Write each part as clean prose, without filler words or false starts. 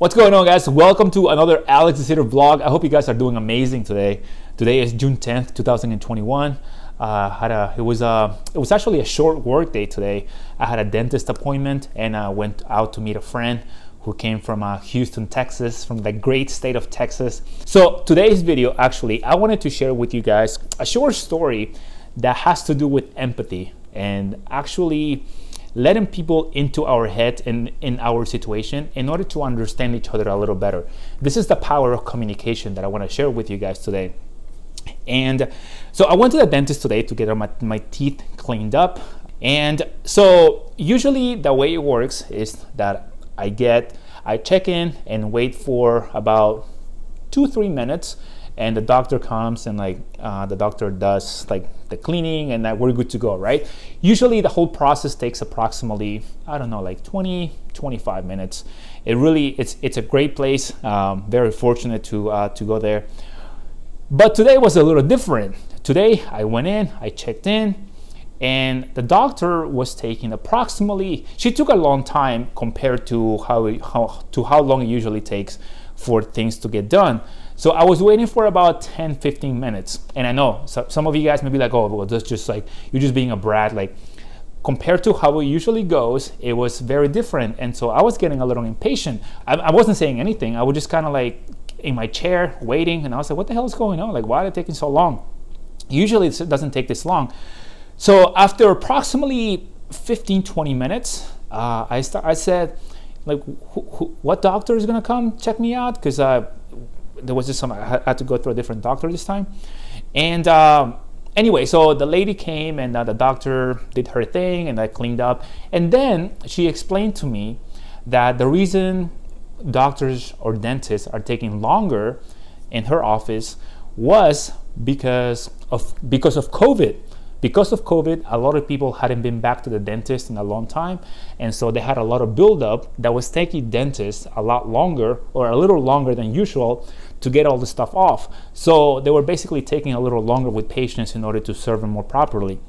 What's going on, guys? Welcome to another Alex the Sitter vlog. I hope you guys are doing amazing today. Today is June 10th, 2021. It was actually a short work day today. I had a dentist appointment and I went out to meet a friend who came from Houston, Texas, from the great state of Texas. So today's video, actually, I wanted to share with you guys a short story that has to do with empathy and actually letting people into our head and in our situation in order to understand each other a little better. This is the power of communication that I want to share with you guys today. And so I went to the dentist today to get my teeth cleaned up. And so usually the way it works is that I check in and wait for about 2-3 minutes, and the doctor comes and the doctor does the cleaning and that we're good to go, right? Usually the whole process takes approximately, 20-25 minutes. It's a great place. Very fortunate to go there. But today was a little different. Today I went in, I checked in, and the doctor was taking she took a long time compared to how long it usually takes for things to get done. So I was waiting for about 10-15 minutes. And I know some of you guys may be like, oh, well, that's just you're just being a brat. Compared to how it usually goes, it was very different. And so I was getting a little impatient. I wasn't saying anything. I was just kind of in my chair waiting. And I was like, what the hell is going on? Why is it taking so long? Usually it doesn't take this long. So after approximately 15-20 minutes, I said, what doctor is going to come check me out? Because there was just I had to go through a different doctor this time. And anyway, so the lady came and the doctor did her thing and I cleaned up. And then she explained to me that the reason doctors or dentists are taking longer in her office was because of COVID. Because of COVID, a lot of people hadn't been back to the dentist in a long time, and so they had a lot of buildup that was taking dentists a lot longer, or a little longer than usual, to get all the stuff off. So they were basically taking a little longer with patients in order to serve them more properly.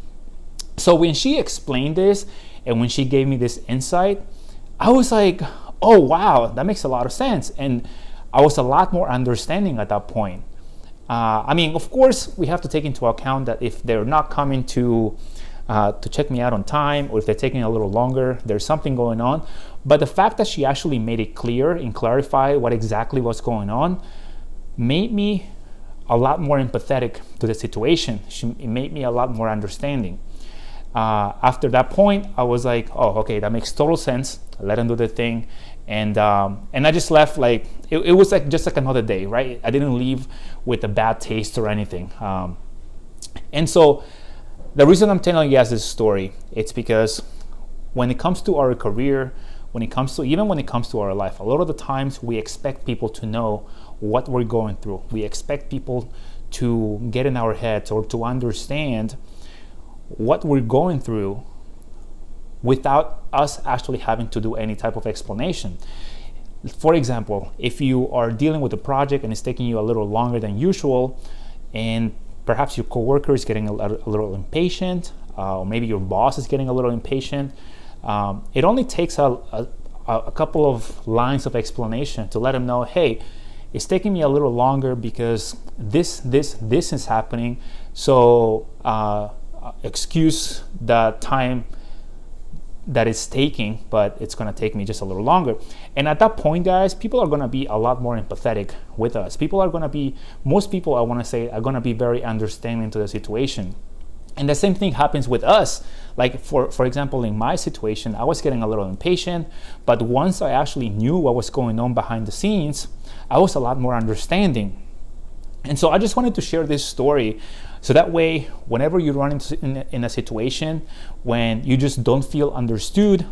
So when she explained this, and when she gave me this insight, I was like, oh wow, that makes a lot of sense. And I was a lot more understanding at that point. Of course, we have to take into account that if they're not coming to check me out on time, or if they're taking a little longer, there's something going on. But the fact that she actually made it clear and clarify what exactly was going on made me a lot more empathetic to the situation. It made me a lot more understanding. After that point, I was like, oh, okay, that makes total sense. Let them do their thing. And I just left it was just another day, right? I didn't leave with a bad taste or anything. And so the reason I'm telling you guys this story, it's because when it comes to our career, when it comes to our life, a lot of the times we expect people to know what we're going through. We expect people to get in our heads or to understand what we're going through without us actually having to do any type of explanation. For example, if you are dealing with a project and it's taking you a little longer than usual, and perhaps your coworker is getting a little impatient, or maybe your boss is getting a little impatient, it only takes a couple of lines of explanation to let them know, hey, it's taking me a little longer because this is happening, so excuse the time that it's taking, but it's going to take me just a little longer. And at that point, guys, people are going to be a lot more empathetic with us. Most people, I want to say, are going to be very understanding to the situation. And the same thing happens with us. For example, in my situation, I was getting a little impatient, but once I actually knew what was going on behind the scenes, I was a lot more understanding. And so I just wanted to share this story so that way, whenever you run in a situation when you just don't feel understood,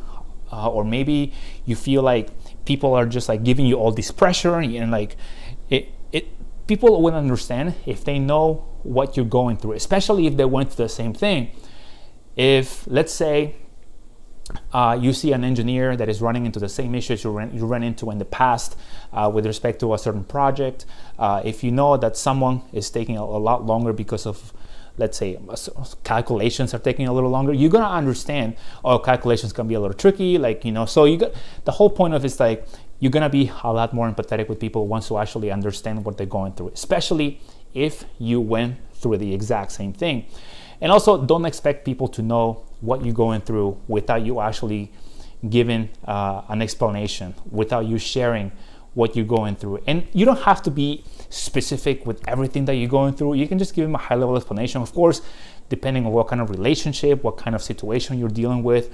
or maybe you feel like people are just giving you all this pressure, and people will understand if they know what you're going through, especially if they went through the same thing. If, let's say, you see an engineer that is running into the same issues you ran into in the past with respect to a certain project. If you know that someone is taking a lot longer because of, let's say, calculations are taking a little longer, you're gonna understand, calculations can be a little tricky, so you got the whole point of it's you're gonna be a lot more empathetic with people once you actually understand what they're going through, especially if you went through the exact same thing. And also, don't expect people to know what you're going through without you actually giving an explanation, without you sharing what you're going through. And you don't have to be specific with everything that you're going through. You can just give them a high-level explanation, of course, depending on what kind of relationship, what kind of situation you're dealing with.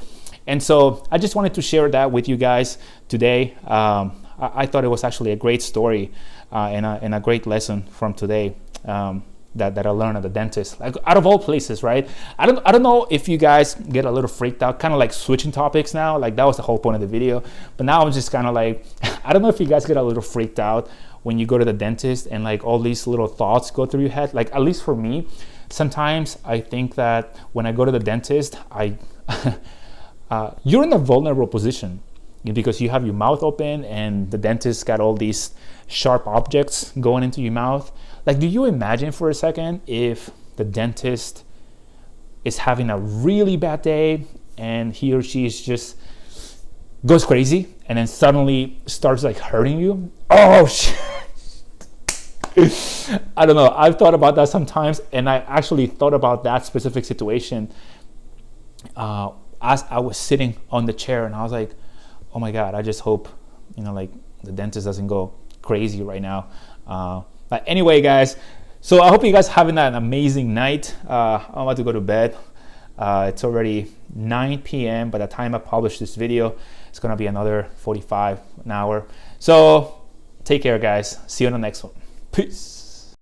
And so I just wanted to share that with you guys today. I thought it was actually a great story and a great lesson from today that I learned at the dentist. Like, out of all places, right? I don't know if you guys get a little freaked out, kind of like switching topics now. Like, that was the whole point of the video. But now I'm just kind of like, I don't know if you guys get a little freaked out when you go to the dentist and like all these little thoughts go through your head. Like, at least for me, sometimes I think that when I go to the dentist, you're in a vulnerable position because you have your mouth open and the dentist got all these sharp objects going into your mouth. Like, do you imagine for a second if the dentist is having a really bad day and he or she is just goes crazy and then suddenly starts like hurting you? Oh shit. I don't know. I've thought about that sometimes, and I actually thought about that specific situation as I was sitting on the chair, and I was like, oh my God, I just hope, like the dentist doesn't go crazy right now. But anyway, guys, so I hope you guys having an amazing night. I'm about to go to bed. It's already 9 p.m. By the time I publish this video, it's going to be another 45 an hour. So take care, guys. See you on the next one. Peace.